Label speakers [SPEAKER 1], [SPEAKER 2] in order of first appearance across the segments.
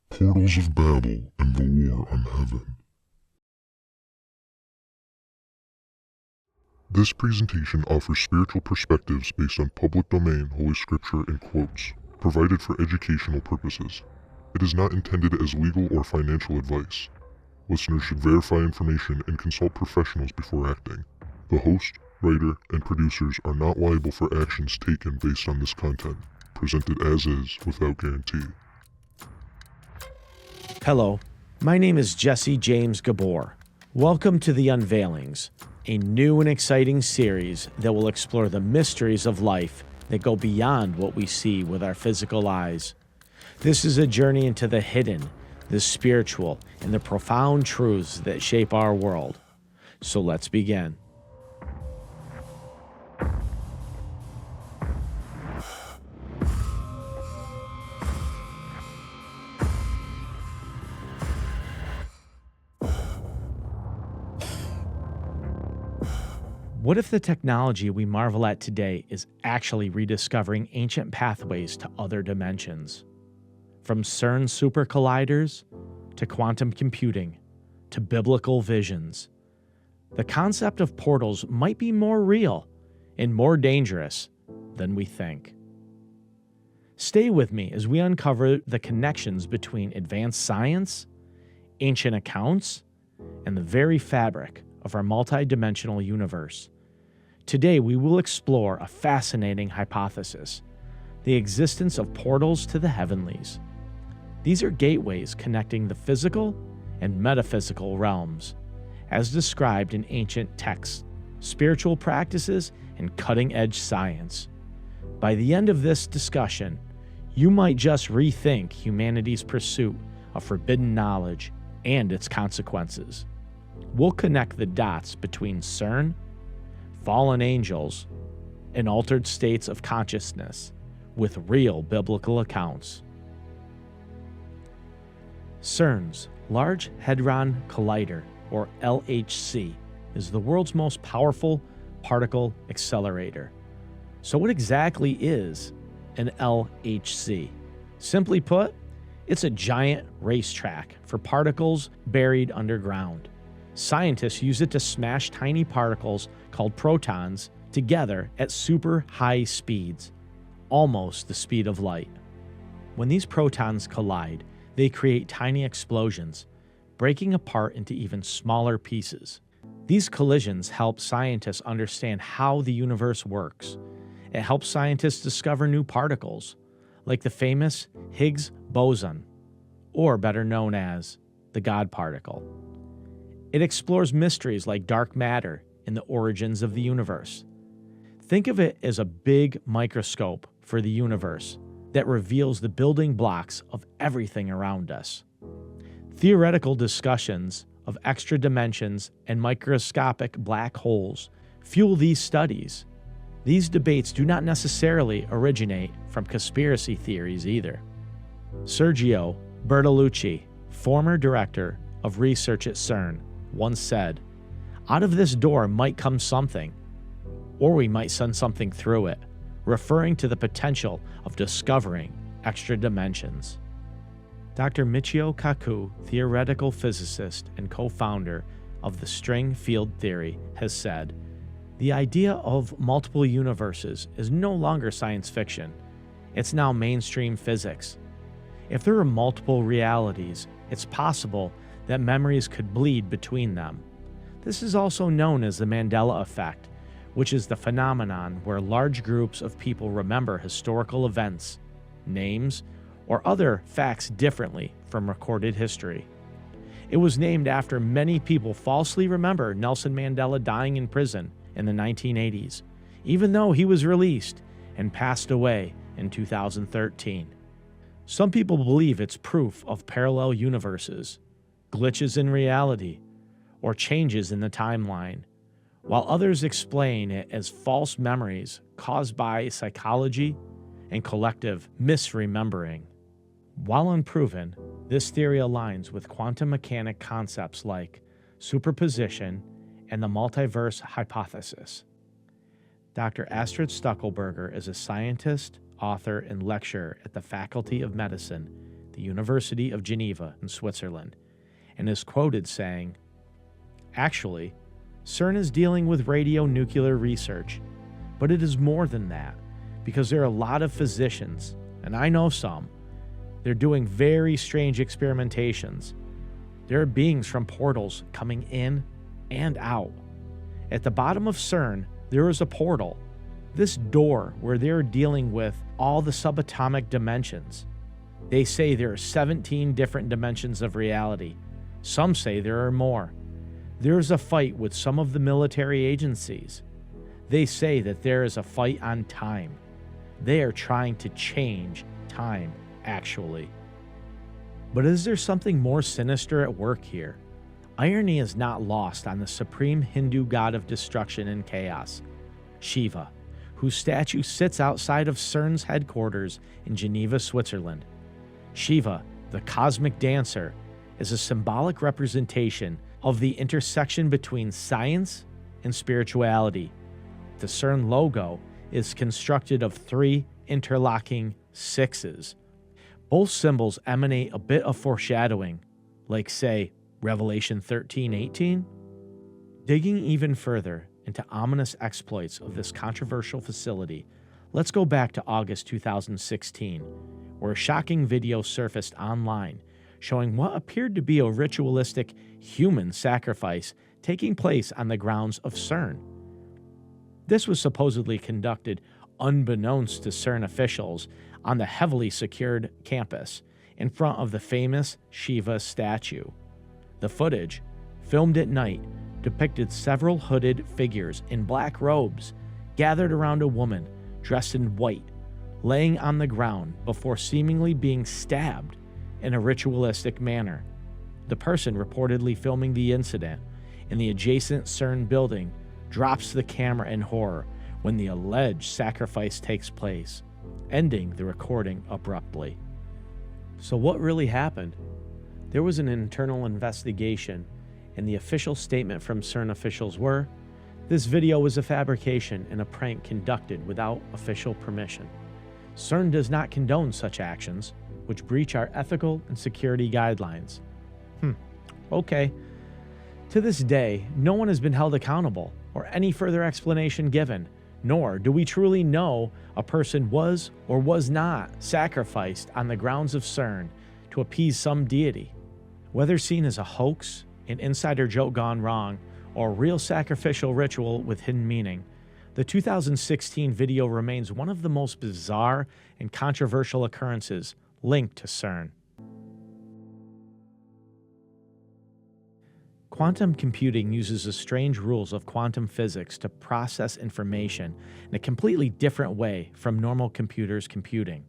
[SPEAKER 1] Portals of Babel and the War on Heaven. This presentation offers spiritual perspectives based on public domain Holy Scripture and quotes, provided for educational purposes. It is not intended as legal or financial advice. Listeners should verify information and consult professionals before acting. The host, writer, and producers are not liable for actions taken based on this content, presented as is without guarantee.
[SPEAKER 2] Hello, my name is Jesse James Gabor. Welcome to the Unveilings, a new and exciting series that will explore the mysteries of life that go beyond what we see with our physical eyes. This is a journey into the hidden, the spiritual, and the profound truths that shape our world. So let's begin. What if the technology we marvel at today is actually rediscovering ancient pathways to other dimensions? From CERN super colliders to quantum computing to biblical visions, the concept of portals might be more real and more dangerous than we think. Stay with me as we uncover the connections between advanced science, ancient accounts, and the very fabric of our multidimensional universe. Today, we will explore a fascinating hypothesis: the existence of portals to the heavenlies. These are gateways connecting the physical and metaphysical realms, as described in ancient texts, spiritual practices, and cutting-edge science. By the end of this discussion, you might just rethink humanity's pursuit of forbidden knowledge and its consequences. We'll connect the dots between CERN, fallen angels, and altered states of consciousness with real biblical accounts. CERN's Large Hadron Collider, or LHC, is the world's most powerful particle accelerator. So what exactly is an LHC? Simply put, it's a giant racetrack for particles buried underground. Scientists use it to smash tiny particles called protons together at super high speeds, almost the speed of light. When these protons collide, they create tiny explosions, breaking apart into even smaller pieces. These collisions help scientists understand how the universe works. It helps scientists discover new particles, like the famous Higgs boson, or better known as the God particle. It explores mysteries like dark matter and the origins of the universe. Think of it as a big microscope for the universe that reveals the building blocks of everything around us. Theoretical discussions of extra dimensions and microscopic black holes fuel these studies. These debates do not necessarily originate from conspiracy theories either. Sergio Bertolucci, former director of research at CERN, once said, "Out of this door might come something, or we might send something through it," referring to the potential of discovering extra dimensions. Dr. Michio Kaku, theoretical physicist and co-founder of the string field theory, has said, "The idea of multiple universes is no longer science fiction. It's now mainstream physics. If there are multiple realities, it's possible that memories could bleed between them. This is also known as the Mandela effect, which is the phenomenon where large groups of people remember historical events, names, or other facts differently from recorded history. It was named after many people falsely remember Nelson Mandela dying in prison in the 1980s, even though he was released and passed away in 2013. Some people believe it's proof of parallel universes, glitches in reality, or changes in the timeline, while others explain it as false memories caused by psychology and collective misremembering. While unproven, this theory aligns with quantum mechanic concepts like superposition and the multiverse hypothesis. Dr. Astrid Stuckelberger is a scientist, author, and lecturer at the Faculty of Medicine, the University of Geneva in Switzerland, and is quoted saying, "Actually, CERN is dealing with radionuclear research, but it is more than that, because there are a lot of physicians, and I know some. They're doing very strange experimentations. There are beings from portals coming in and out. At the bottom of CERN, there is a portal, this door where they're dealing with all the subatomic dimensions. They say there are 17 different dimensions of reality. Some say there are more. There's a fight with some of the military agencies. They say that there is a fight on time. They are trying to change time, actually. But is there something more sinister at work here? Irony is not lost on the supreme Hindu god of destruction and chaos, Shiva, whose statue sits outside of CERN's headquarters in Geneva, Switzerland. Shiva, the cosmic dancer, is a symbolic representation of the intersection between science and spirituality. The CERN logo is constructed of 3 interlocking sixes. Both symbols emanate a bit of foreshadowing, like, say, Revelation 13:18. Digging even further into ominous exploits of this controversial facility, let's go back to August 2016, where a shocking video surfaced online showing what appeared to be a ritualistic human sacrifice taking place on the grounds of CERN. This was supposedly conducted unbeknownst to CERN officials on the heavily secured campus in front of the famous Shiva statue. The footage, filmed at night, depicted several hooded figures in black robes gathered around a woman dressed in white, laying on the ground before seemingly being stabbed in a ritualistic manner. The person reportedly filming the incident in the adjacent CERN building drops the camera in horror when the alleged sacrifice takes place, ending the recording abruptly. So what really happened? There was an internal investigation, and the official statement from CERN officials were, this video was a fabrication and a prank conducted without official permission. CERN does not condone such actions, which breach our ethical and security guidelines. Okay. To this day, no one has been held accountable or any further explanation given, nor do we truly know a person was or was not sacrificed on the grounds of CERN to appease some deity. Whether seen as a hoax, an insider joke gone wrong, or a real sacrificial ritual with hidden meaning, the 2016 video remains one of the most bizarre and controversial occurrences linked to CERN. Quantum computing uses the strange rules of quantum physics to process information in a completely different way from normal computers computing.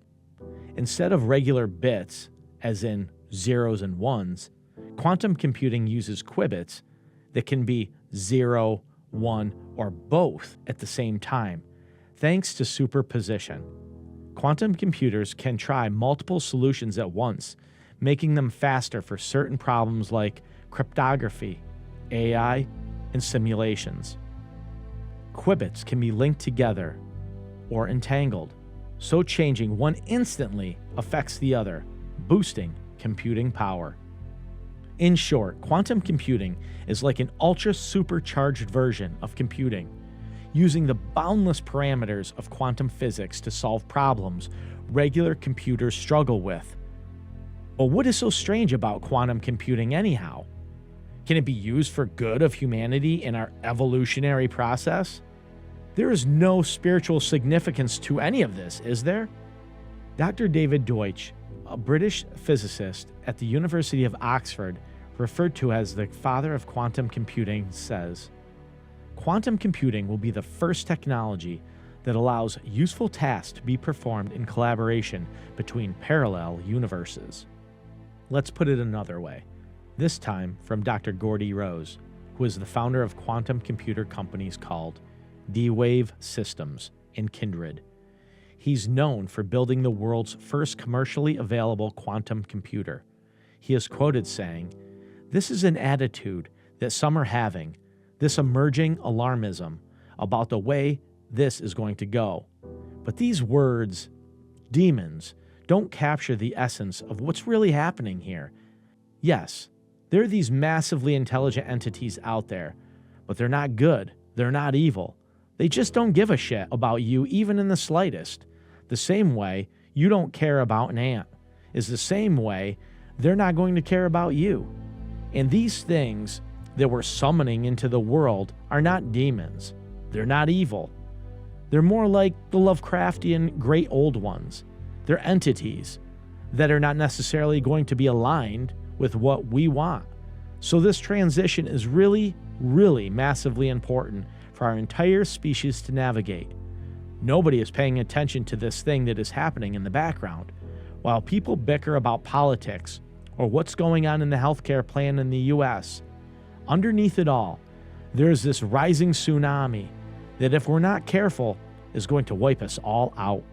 [SPEAKER 2] Instead of regular bits, as in zeros and ones, quantum computing uses qubits that can be 0, 1, or both at the same time, thanks to superposition. Quantum computers can try multiple solutions at once, making them faster for certain problems like cryptography, AI, and simulations. Qubits can be linked together or entangled, so changing one instantly affects the other, boosting computing power. In short, quantum computing is like an ultra-supercharged version of computing, using the boundless parameters of quantum physics to solve problems regular computers struggle with. But what is so strange about quantum computing anyhow? Can it be used for good of humanity in our evolutionary process? There is no spiritual significance to any of this, is there? Dr. David Deutsch, a British physicist at the University of Oxford, referred to as the father of quantum computing, says, "Quantum computing will be the first technology that allows useful tasks to be performed in collaboration between parallel universes." Let's put it another way, this time from Dr. Gordy Rose, who is the founder of quantum computer companies called D-Wave Systems and Kindred. He's known for building the world's first commercially available quantum computer. He is quoted saying, "This is an attitude that some are having, this emerging alarmism about the way this is going to go. But these words, demons, don't capture the essence of what's really happening here. Yes, there are these massively intelligent entities out there, but they're not good, they're not evil. They just don't give a shit about you even in the slightest. The same way you don't care about an ant is the same way they're not going to care about you. And these things that we're summoning into the world are not demons. They're not evil. They're more like the Lovecraftian great old ones. They're entities that are not necessarily going to be aligned with what we want. So this transition is really, really massively important for our entire species to navigate. Nobody is paying attention to this thing that is happening in the background. While people bicker about politics or what's going on in the healthcare plan in the US, underneath it all, there's this rising tsunami that, if we're not careful, is going to wipe us all out.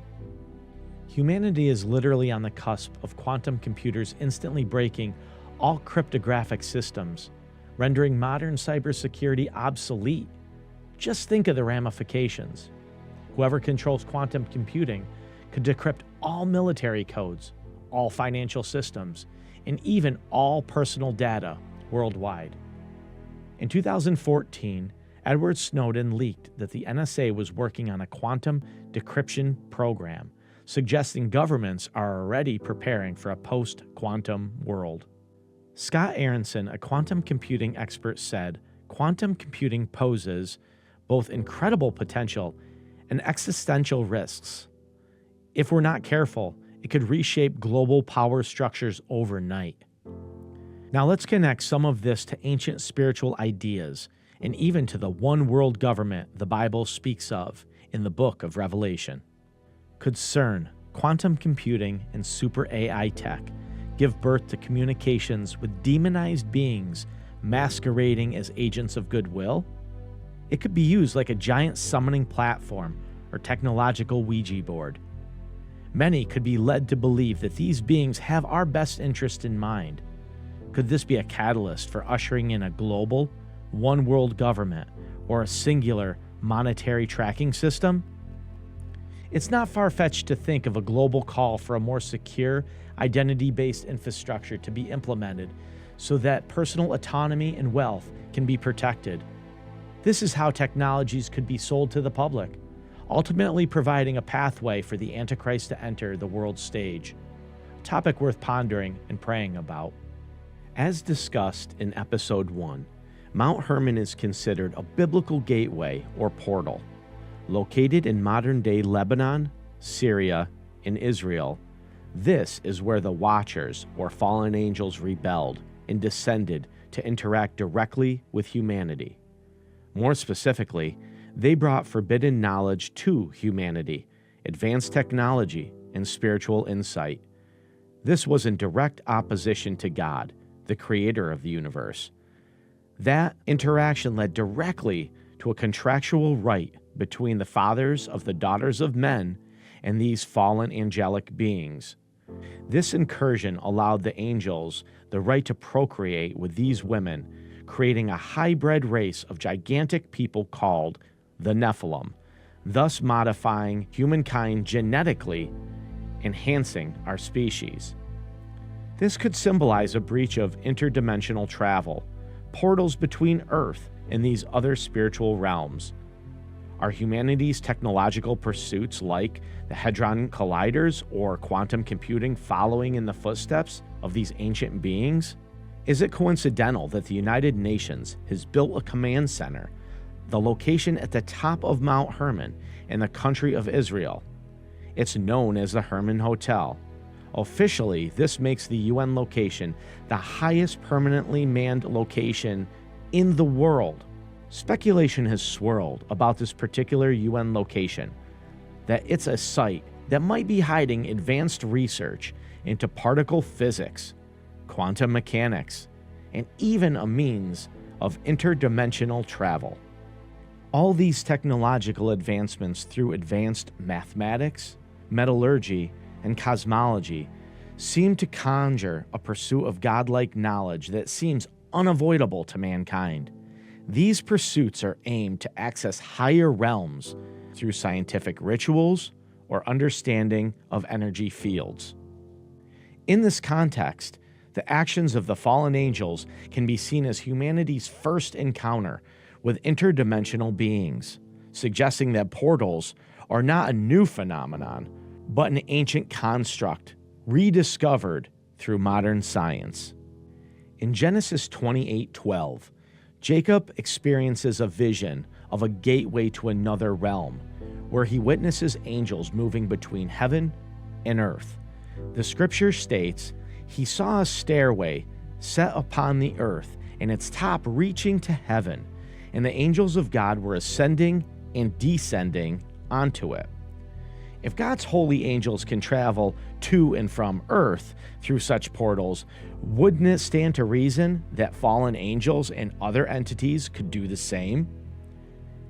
[SPEAKER 2] Humanity is literally on the cusp of quantum computers instantly breaking all cryptographic systems, rendering modern cybersecurity obsolete. Just think of the ramifications. Whoever controls quantum computing could decrypt all military codes, all financial systems, and even all personal data worldwide. In 2014, Edward Snowden leaked that the NSA was working on a quantum decryption program, suggesting governments are already preparing for a post-quantum world. Scott Aronson, a quantum computing expert, said, "Quantum computing poses both incredible potential and existential risks. If we're not careful, it could reshape global power structures overnight." Now let's connect some of this to ancient spiritual ideas and even to the one world government the Bible speaks of in the book of Revelation. Could CERN, quantum computing, and super AI tech give birth to communications with demonized beings masquerading as agents of goodwill? It could be used like a giant summoning platform or technological Ouija board. Many could be led to believe that these beings have our best interest in mind. Could this be a catalyst for ushering in a global, one world government or a singular monetary tracking system? It's not far-fetched to think of a global call for a more secure, identity-based infrastructure to be implemented so that personal autonomy and wealth can be protected. This is how technologies could be sold to the public, ultimately providing a pathway for the Antichrist to enter the world stage. A topic worth pondering and praying about. As discussed in Episode 1, Mount Hermon is considered a biblical gateway or portal. Located in modern-day Lebanon, Syria, and Israel, this is where the Watchers, or fallen angels, rebelled and descended to interact directly with humanity. More specifically, they brought forbidden knowledge to humanity, advanced technology, and spiritual insight. This was in direct opposition to God, the creator of the universe. That interaction led directly to a contractual right between the fathers of the daughters of men and these fallen angelic beings. This incursion allowed the angels the right to procreate with these women, creating a hybrid race of gigantic people called the Nephilim, thus modifying humankind genetically, enhancing our species. This could symbolize a breach of interdimensional travel, portals between Earth and these other spiritual realms. Are humanity's technological pursuits like the Hadron Colliders or quantum computing following in the footsteps of these ancient beings? Is it coincidental that the United Nations has built a command center, the location at the top of Mount Hermon in the country of Israel? It's known as the Hermon Hotel. Officially, this makes the UN location the highest permanently manned location in the world. Speculation has swirled about this particular UN location, that it's a site that might be hiding advanced research into particle physics, quantum mechanics, and even a means of interdimensional travel. All these technological advancements through advanced mathematics, metallurgy, and cosmology seem to conjure a pursuit of godlike knowledge that seems unavoidable to mankind. These pursuits are aimed to access higher realms through scientific rituals or understanding of energy fields. In this context, the actions of the fallen angels can be seen as humanity's first encounter with interdimensional beings, suggesting that portals are not a new phenomenon, but an ancient construct rediscovered through modern science. In Genesis 28:12, Jacob experiences a vision of a gateway to another realm, where he witnesses angels moving between heaven and earth. The scripture states, he saw a stairway set upon the earth, and its top reaching to heaven, and the angels of God were ascending and descending onto it. If God's holy angels can travel to and from earth through such portals, wouldn't it stand to reason that fallen angels and other entities could do the same?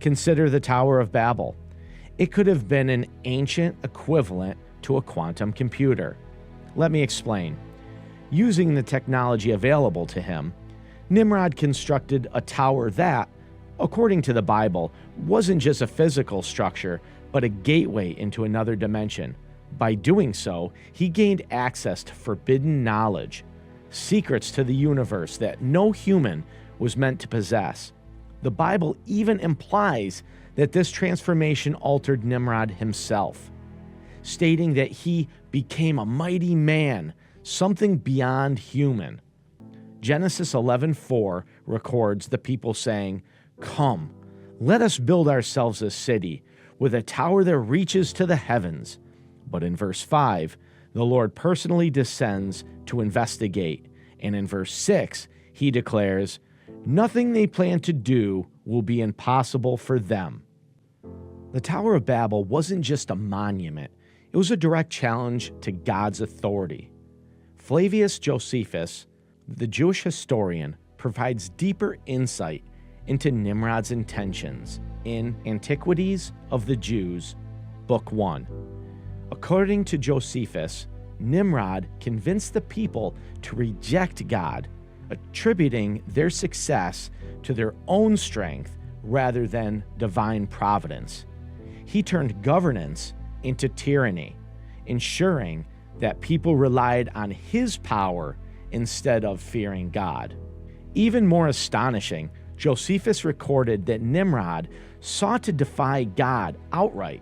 [SPEAKER 2] Consider the Tower of Babel. It could have been an ancient equivalent to a quantum computer. Let me explain. Using the technology available to him, Nimrod constructed a tower that, according to the Bible, wasn't just a physical structure, but a gateway into another dimension. By doing so, he gained access to forbidden knowledge, secrets to the universe that no human was meant to possess. The Bible even implies that this transformation altered Nimrod himself, stating that he became a mighty man, something beyond human. Genesis 11:4 records the people saying, "Come, let us build ourselves a city with a tower that reaches to the heavens." But in verse 5, the Lord personally descends to investigate. And in verse 6, he declares, "Nothing they plan to do will be impossible for them." The Tower of Babel wasn't just a monument. It was a direct challenge to God's authority. Flavius Josephus, the Jewish historian, provides deeper insight into Nimrod's intentions in Antiquities of the Jews, Book 1. According to Josephus, Nimrod convinced the people to reject God, attributing their success to their own strength rather than divine providence. He turned governance into tyranny, ensuring that people relied on his power instead of fearing God. Even more astonishing, Josephus recorded that Nimrod sought to defy God outright,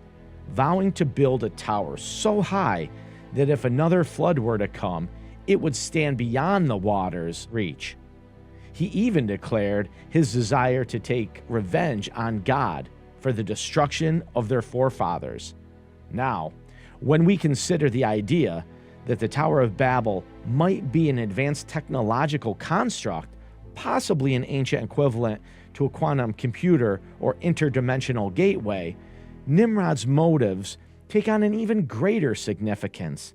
[SPEAKER 2] vowing to build a tower so high that if another flood were to come, it would stand beyond the water's reach. He even declared his desire to take revenge on God for the destruction of their forefathers. Now, when we consider the idea that the Tower of Babel might be an advanced technological construct, possibly an ancient equivalent to a quantum computer or interdimensional gateway, Nimrod's motives take on an even greater significance.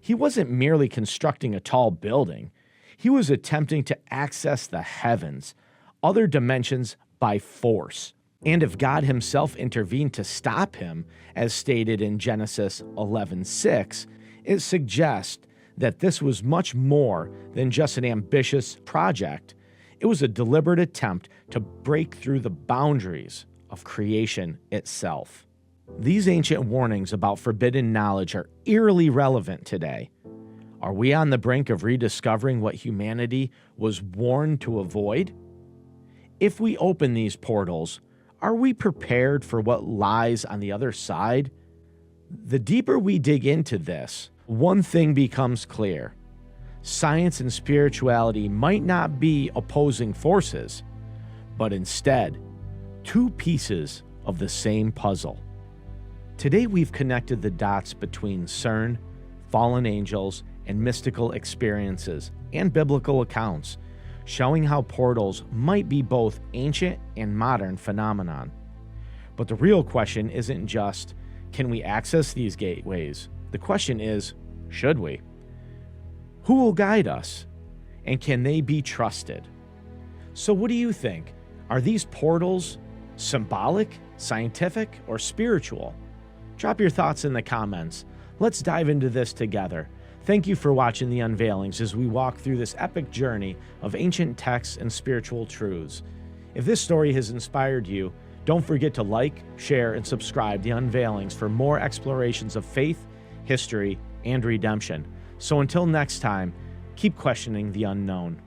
[SPEAKER 2] He wasn't merely constructing a tall building. He was attempting to access the heavens, other dimensions, by force. And if God himself intervened to stop him, as stated in Genesis 11:6, it suggests that this was much more than just an ambitious project. It was a deliberate attempt to break through the boundaries of creation itself. These ancient warnings about forbidden knowledge are eerily relevant today. Are we on the brink of rediscovering what humanity was warned to avoid? If we open these portals, are we prepared for what lies on the other side? The deeper we dig into this, one thing becomes clear. Science and spirituality might not be opposing forces, but instead, two pieces of the same puzzle. Today we've connected the dots between CERN, fallen angels, and mystical experiences and biblical accounts, showing how portals might be both ancient and modern phenomenon. But the real question isn't just, can we access these gateways? The question is, should we? Who will guide us? And can they be trusted? So what do you think? Are these portals symbolic, scientific, or spiritual? Drop your thoughts in the comments. Let's dive into this together. Thank you for watching The Unveilings as we walk through this epic journey of ancient texts and spiritual truths. If this story has inspired you, don't forget to like, share, and subscribe The Unveilings for more explorations of faith, history, and redemption. So until next time, keep questioning the unknown.